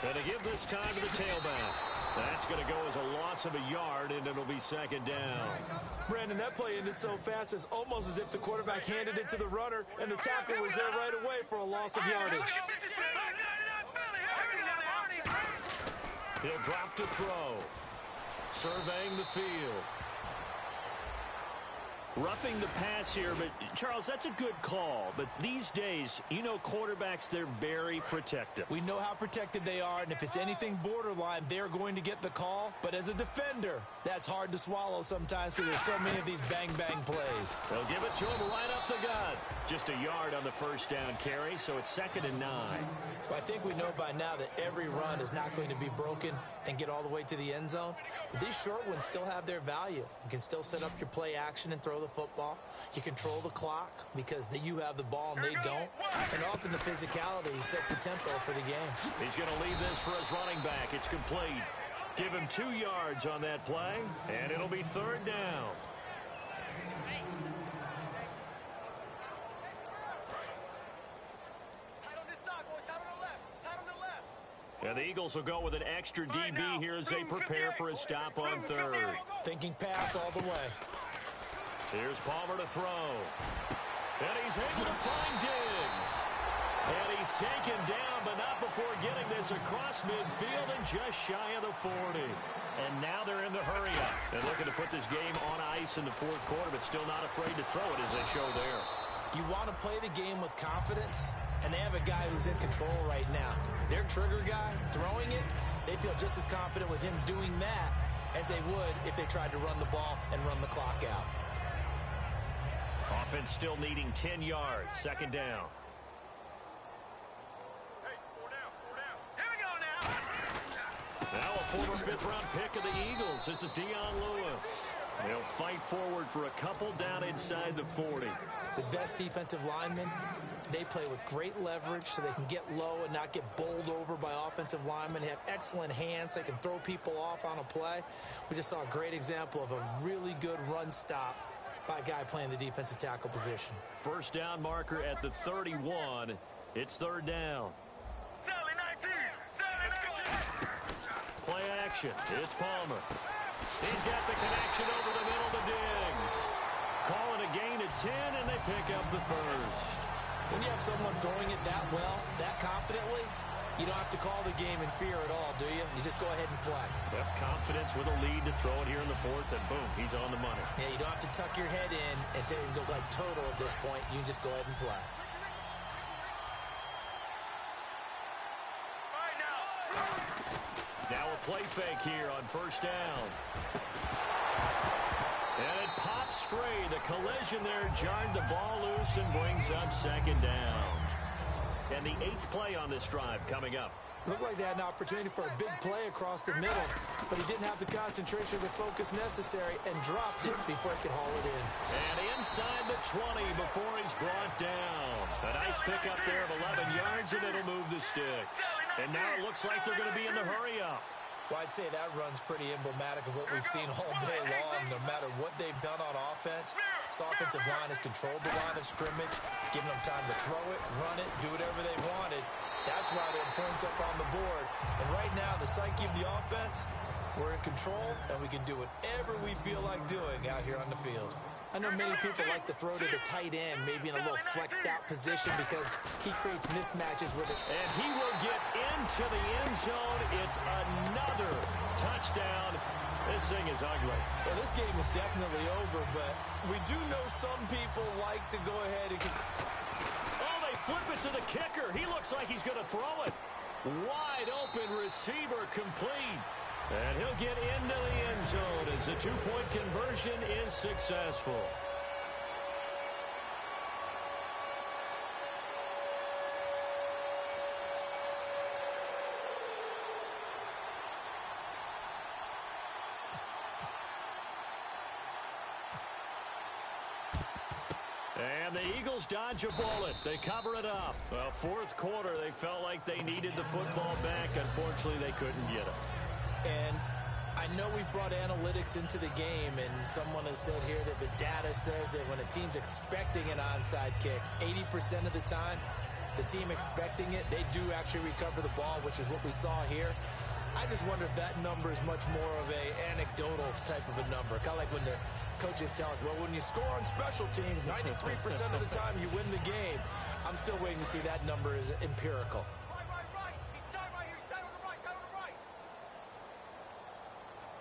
And to give this time to the tailback. That's going to go as a loss of a yard, and it'll be second down. Brandon, that play ended so fast, it's almost as if the quarterback handed it to the runner, and the tackle was there right away for a loss of yardage. He'll drop to throw. Surveying the field. Roughing the pass here, but Charles, that's a good call. But these days, you know quarterbacks, they're very protective. We know how protected they are, and if it's anything borderline, they're going to get the call. But as a defender, that's hard to swallow sometimes because there's so many of these bang-bang plays. They'll give it to him right up the gut. Just a yard on the first down carry, so it's 2nd and 9. Well, I think we know by now that every run is not going to be broken and get all the way to the end zone. But these short ones still have their value. You can still set up your play action and throw the football. You control the clock because you have the ball and they don't. And often the physicality sets the tempo for the game. He's going to leave this for his running back. It's complete. Give him 2 yards on that play, and it'll be 3rd down. And the Eagles will go with an extra DB here as they prepare for a stop on 3rd. Thinking pass all the way. Here's Palmer to throw. And he's able to find Diggs. And he's taken down, but not before getting this across midfield and just shy of the 40. And now they're in the hurry-up. They're looking to put this game on ice in the 4th quarter, but still not afraid to throw it as they show there. You want to play the game with confidence, and they have a guy who's in control right now. Their trigger guy, throwing it, they feel just as confident with him doing that as they would if they tried to run the ball and run the clock out. Offense still needing 10 yards. 2nd down. Hey, 4 down, 4 down. Here we go now. Now a former 5th-round pick of the Eagles. This is Dion Lewis. They'll fight forward for a couple down inside the 40. The best defensive linemen, they play with great leverage so they can get low and not get bowled over by offensive linemen. They have excellent hands. They can throw people off on a play. We just saw a great example of a really good run stop by a guy playing the defensive tackle position. First down marker at the 31. It's 3rd down. Sally 19. Sally 19. Play action. It's Palmer. He's got the connection over the middle to Diggs. Calling a gain of 10, and they pick up the first. When you have someone throwing it that well, that confidently, you don't have to call the game in fear at all, do you? You just go ahead and play. Yep, confidence with a lead to throw it here in the 4th, and boom, he's on the money. Yeah, you don't have to tuck your head in and go like turtle at this point. You can just go ahead and play. All right, now. Now a play fake here on 1st down. And it pops free. The collision there jarred the ball loose and brings up 2nd down. And the 8th play on this drive coming up. Looked like they had an opportunity for a big play across the middle, but he didn't have the concentration or the focus necessary and dropped it before he could haul it in. And inside the 20 before he's brought down. A nice pickup there of 11 yards, and it'll move the sticks. And now it looks like they're going to be in the hurry-up. Well, I'd say that run's pretty emblematic of what we've seen all day long. No matter what they've done on offense, this offensive line has controlled the line of scrimmage, given them time to throw it, run it, do whatever they wanted. That's why they're points up on the board. And right now, the psyche of the offense, we're in control, and we can do whatever we feel like doing out here on the field. I know many people like to throw to the tight end, maybe in a little flexed out position because he creates mismatches with it. And he will get into the end zone. It's another touchdown. This thing is ugly. Well, this game is definitely over, but we do know some people like to go ahead and... Oh, they flip it to the kicker. He looks like he's going to throw it. Wide open receiver complete. And he'll get into the end zone as the 2-point conversion is successful. And the Eagles dodge a bullet. They cover it up. Well, fourth quarter, they felt like they needed the football back. Unfortunately, they couldn't get it. And I know we've brought analytics into the game, and someone has said here that the data says that when a team's expecting an onside kick, 80% of the time, the team expecting it, they do actually recover the ball, which is what we saw here. I just wonder if that number is much more of a anecdotal type of a number. Kind of like when the coaches tell us, well, when you score on special teams, 93% of the time you win the game. I'm still waiting to see that number is empirical. Right. He's tied right here. He's tied on the right. Tied on the right.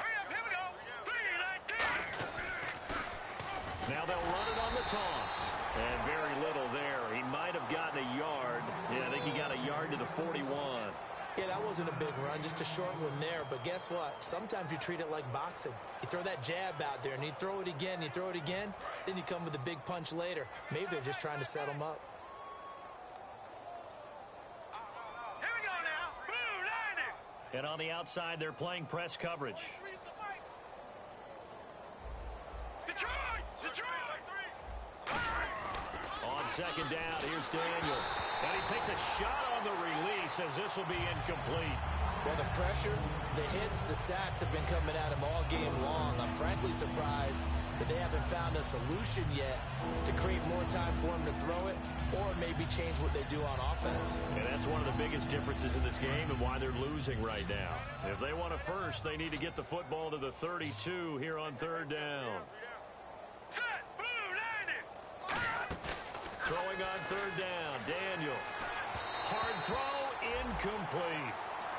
Hurry up. Here we go. 3-19. Now they'll run it on the toss. And very little there. He might have gotten a yard. Yeah, I think he got a yard to the 41. Yeah, that wasn't a big run, just a short one there. But guess what? Sometimes you treat it like boxing. You throw that jab out there, and you throw it again, then you come with a big punch later. Maybe they're just trying to set him up. Here we go now. Blue 90. And on the outside, they're playing press coverage. Detroit. On second down, here's Daniel. And he takes a shot on the release as this will be incomplete. Well, the pressure, the hits, the sacks have been coming at him all game long. I'm frankly surprised that they haven't found a solution yet to create more time for him to throw it or maybe change what they do on offense. And that's one of the biggest differences in this game and why they're losing right now. If they want it first, they need to get the football to the 32 here on third down. Set. Blue 90. Throwing on third down, Daniel. Hard throw, incomplete.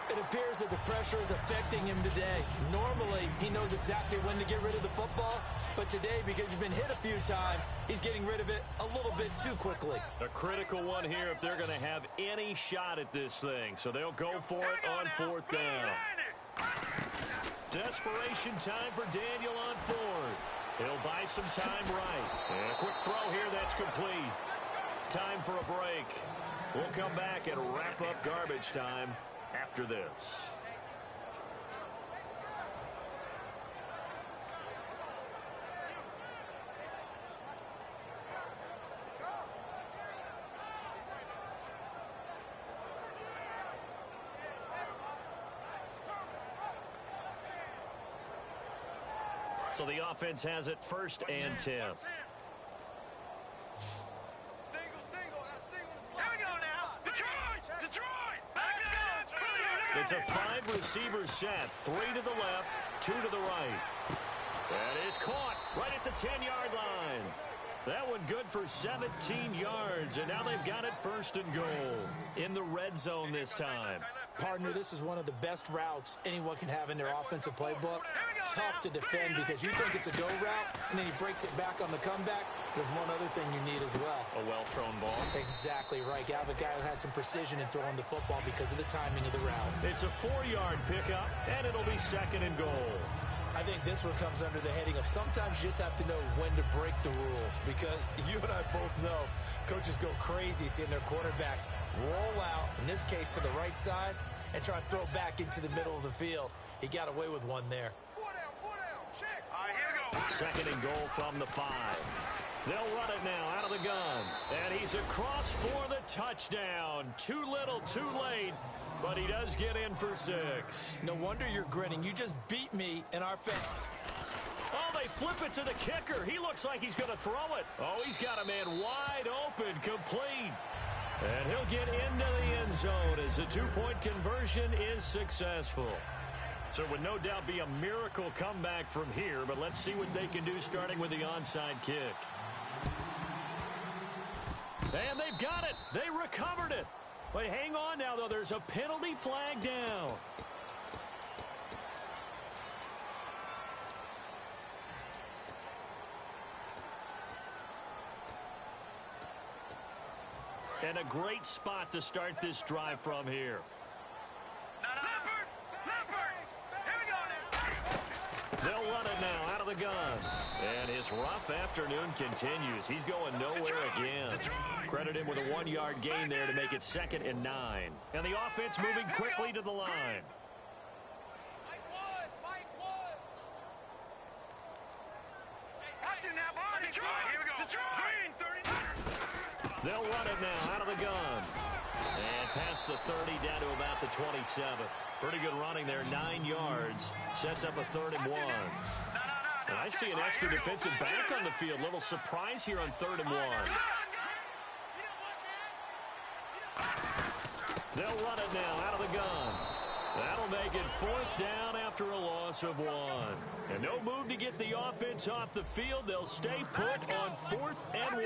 It appears that the pressure is affecting him today. Normally, he knows exactly when to get rid of the football, but today, because he's been hit a few times, he's getting rid of it a little bit too quickly. A critical one here if they're going to have any shot at this thing, so they'll go for it on fourth down. Desperation time for Daniel on fourth. He'll buy some time right. And a quick throw here, that's complete. Time for a break. We'll come back and wrap up garbage time after this. So the offense has it first and 10. It's a 5-receiver set. 3 to the left, 2 to the right. That is caught right at the 10-yard line. That one good for 17 yards, and now they've got it first and goal in the red zone this time. Partner, this is one of the best routes anyone can have in their offensive playbook. Tough to defend because you think it's a go route, and then he breaks it back on the comeback. There's one other thing you need as well. A well-thrown ball. Exactly right. You have a guy who has some precision in throwing the football because of the timing of the route. It's a 4-yard pickup, and it'll be second and goal. I think this one comes under the heading of sometimes you just have to know when to break the rules, because you and I both know coaches go crazy seeing their quarterbacks roll out, in this case to the right side, and try to throw back into the middle of the field. He got away with one there. 4 down, check. All right, here we go. Second and goal from the 5. They'll run it now out of the gun. And he's across for the touchdown. Too little, too late. But he does get in for 6. No wonder you're grinning. You just beat me in our fence. Oh, they flip it to the kicker. He looks like he's going to throw it. Oh, he's got a man wide open, complete. And he'll get into the end zone as the 2-point conversion is successful. So it would no doubt be a miracle comeback from here, but let's see what they can do starting with the onside kick. And they've got it. They recovered it. But hang on now, though. There's a penalty flag down. And a great spot to start this drive from here. They'll run it now out of the gun. And his rough afternoon continues. He's going nowhere again. Credit him with a 1-yard gain there to make it second and 9. And the offense moving quickly to the line. Watch it now, boy. Detroit. Here we go. Detroit. Green 39. They'll run it now out of the gun. And past the 30 down to about the 27. Pretty good running there, 9 yards. Sets up a 3rd and 1. And I see an extra defensive back on the field. Little surprise here on 3rd and 1. They'll run it now out of the gun. That'll make it 4th down after a loss of 1. And no move to get the offense off the field. They'll stay put on 4th and 1.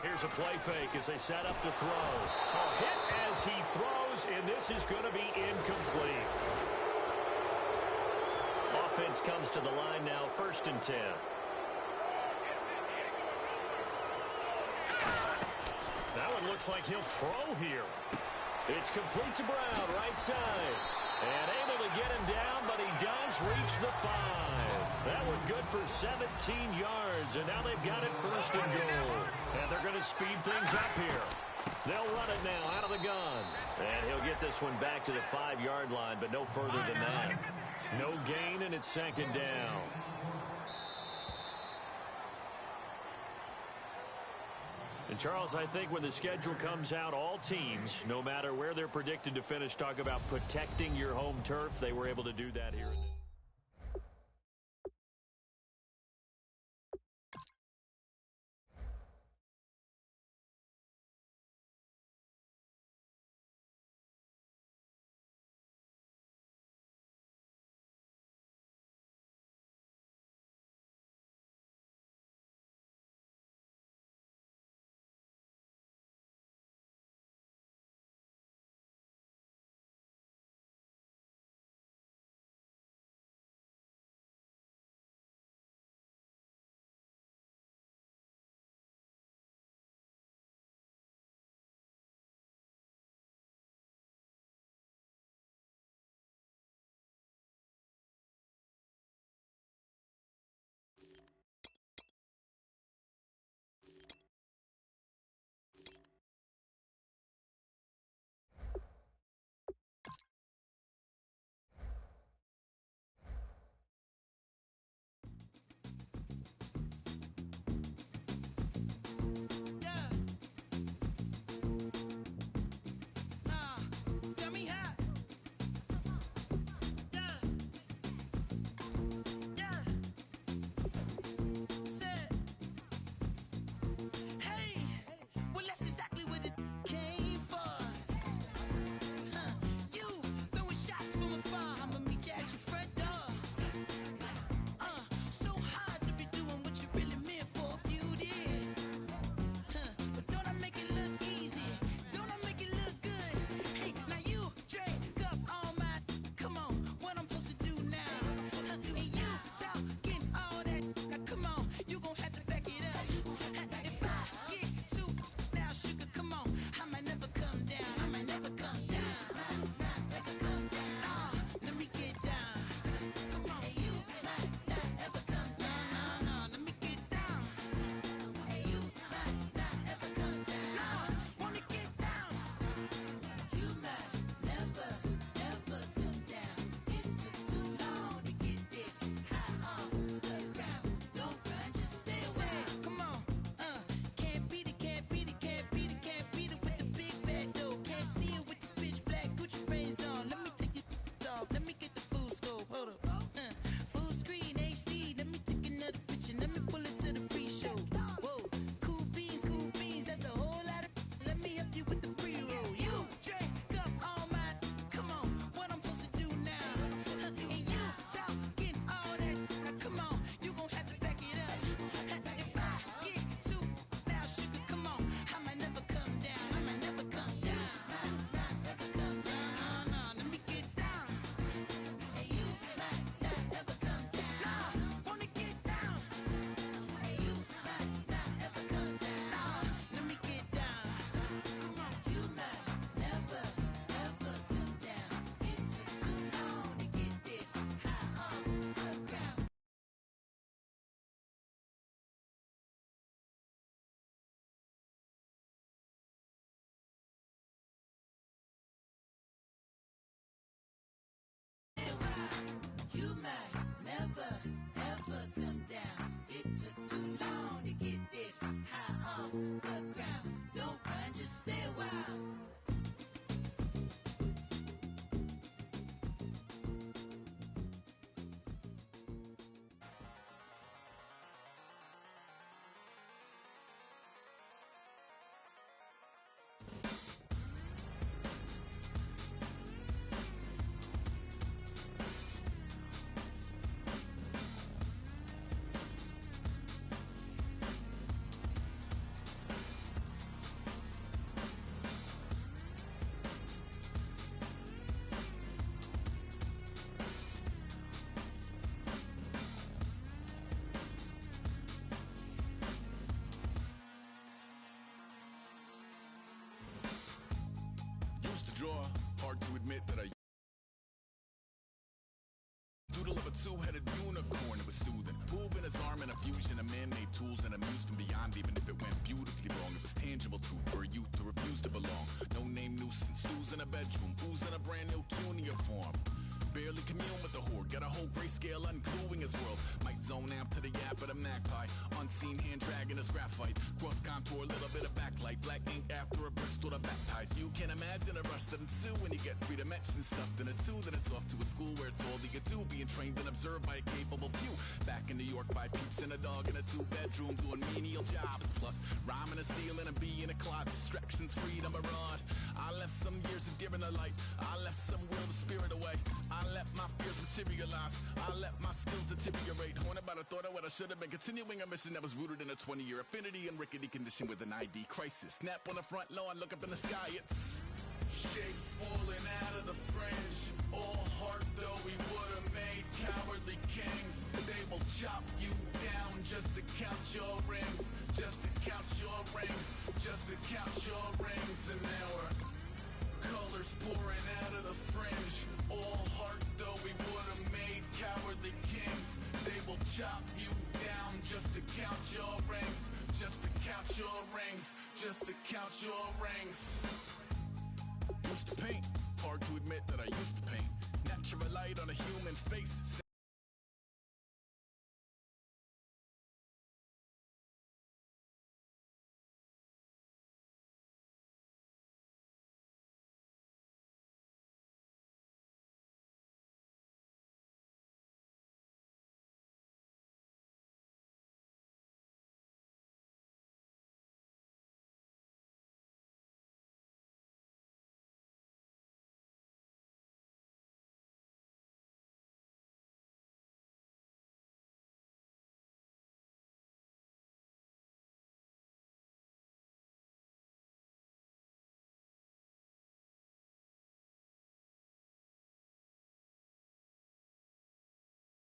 Here's a play fake as they set up to throw. A hit as he throws, and this is going to be incomplete. Offense comes to the line now, 1st and 10. That one looks like he'll throw here. It's complete to Brown, right side. And able to get him down, but he does reach the 5. That one good for 17 yards, and now they've got it 1st and goal. And they're going to speed things up here. They'll run it now out of the gun. And he'll get this one back to the 5-yard line, but no further than that. No gain, and it's 2nd down. And, Charles, I think when the schedule comes out, all teams, no matter where they're predicted to finish, talk about protecting your home turf. They were able to do that here. Too long to get this high off the Doodle of a two-headed unicorn, it was soothing. Moving his arm in a fusion of man-made tools and amused from beyond. Even if it went beautifully wrong, it was tangible truth for a youth who refused to belong. No-name nuisance, stews in a bedroom, oozing a brand new cuneiform. Barely commune with the horde, got a whole grayscale ungluing his world. Might zone out to the yap of the magpie, unseen hand dragging his graphite. Cross contour, little bit of backlight, black ink after a Bristol to baptize. You can imagine a rush that ensue when you get 3 dimensions stuffed in a 2. Then it's off to a school where it's all that you do, being trained and observed by a capable few. Back in New York by peeps and a dog in a 2-bedroom, doing menial jobs. Plus rhyming and stealing and being a clod, distractions, freedom, a rod. I left some years of giving a light, I left some will to spirit away. I let my fears materialize, I let my skills deteriorate. Haunted by the thought of what I should have been, continuing a mission that was rooted in a 20-year affinity and rickety condition with an ID crisis. Snap on the front lawn, look up in the sky, it's shapes falling out of the fringe. All heart though we would have made cowardly kings. They will chop you down just to count your rings, just to count your rings, just to count your rings. And now we're colors pouring out of the fringe. All heart though we would have made cowardly kings. They will chop you down just to count your rings, just to count your rings, just to count your rings. Used to paint, hard to admit that I used to paint. Natural light on a human face.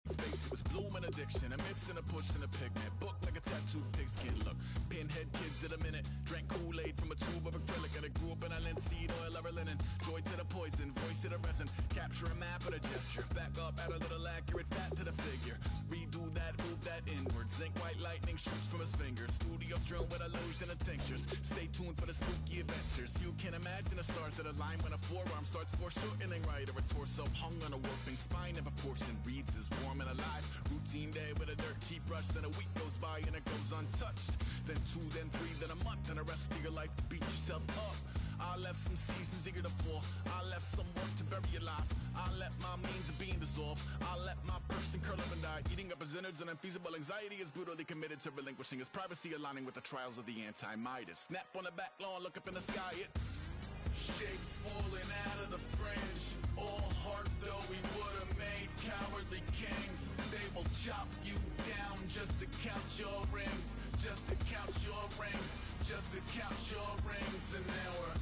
Space, it was blooming addiction, a missing a push and a pigment. Book like a tattooed pigskin look. Pinhead kids in a minute. Drank Kool-Aid from a tube of acrylic. And I grew up in a linseed oil over linen. Joy to the poison, voice to the resin. Capture a map of the gesture. Back up, add a little accurate fat to the figure. Redo that, move that inward. Zinc white lightning shoots from his fingers. Studio strewn with illusion and tinctures. Stay tuned for the spooky adventures. You can imagine the stars that align when a forearm starts foreshortening right. Or a torso hung on a warping spine of a portion. Reads as warm and alive. Routine day with a dirt cheap brush. Then a week goes by and it goes untouched. Then 2, then 3, then a month. And the rest of your life to beat yourself up. I left some seasons eager to fall. I left some work to bury your life. I let my means of being dissolved. I let my person curl up and die. Eating up his innards and unfeasible anxiety is brutally committed to relinquishing his privacy, aligning with the trials of the anti-Midas. Snap on the back lawn, look up in the sky, it's shapes falling out of the fringe. All heart though we would have made cowardly kings. They will chop you down just to count your rings, just to count your rings, just to count your rings. And now we're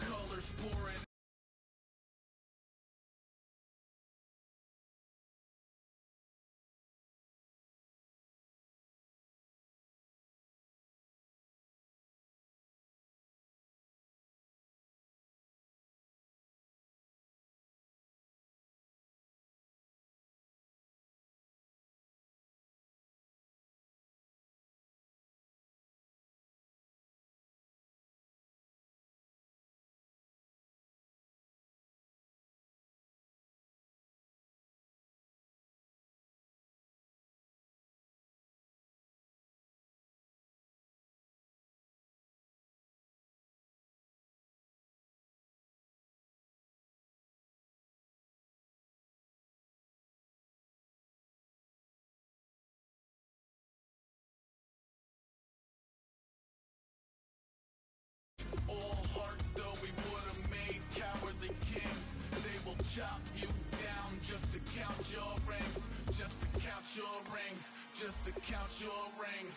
colors pouring. All heart though we would have made cowardly kings. They will chop you down just to count your rings, just to count your rings, just to count your rings.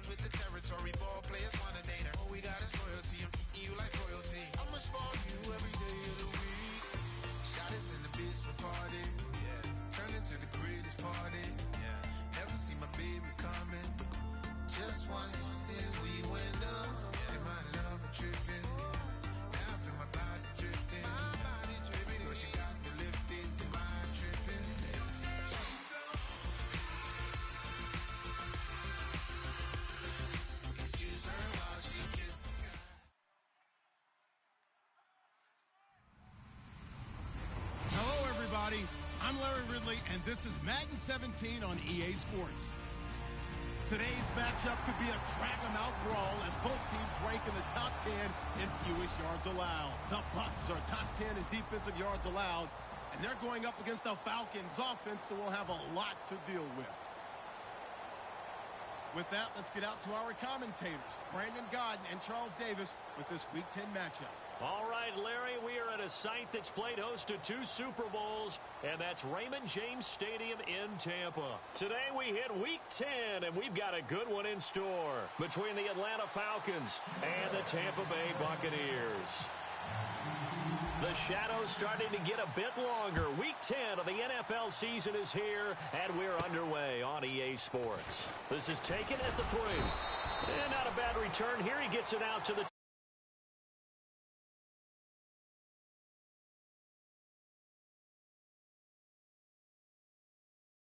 with the territory. Ball players want a nader. All we got is loyalty. I'm treating you like royalty. I'ma spoil you every day of the week. Shot is in the basement party. Yeah. Turn into the greatest party. Yeah. Never see my baby coming. Just once, then we went up. And my love a tripping. Now I feel my body drifting. Baby, girl, she got me lifted. The mind tripping. She's so. Excuse her while she kisses. Hello, everybody. I'm Larry Ridley, and this is Madden 17 on EA Sports. Today's matchup could be a drag-em-out brawl as both teams rank in the top 10 in fewest yards allowed. The Bucs are top 10 in defensive yards allowed, and they're going up against the Falcons' offense that will have a lot to deal with. With that, let's get out to our commentators, Brandon Godden and Charles Davis, with this Week 10 matchup. All right, Larry, we are at a site that's played host to 2 Super Bowls, and that's Raymond James Stadium in Tampa. Today we hit Week 10, and we've got a good one in store between the Atlanta Falcons and the Tampa Bay Buccaneers. The shadow's starting to get a bit longer. Week 10 of the NFL season is here, and we're underway on EA Sports. This is taken at the 3. And not a bad return here. He gets it out to the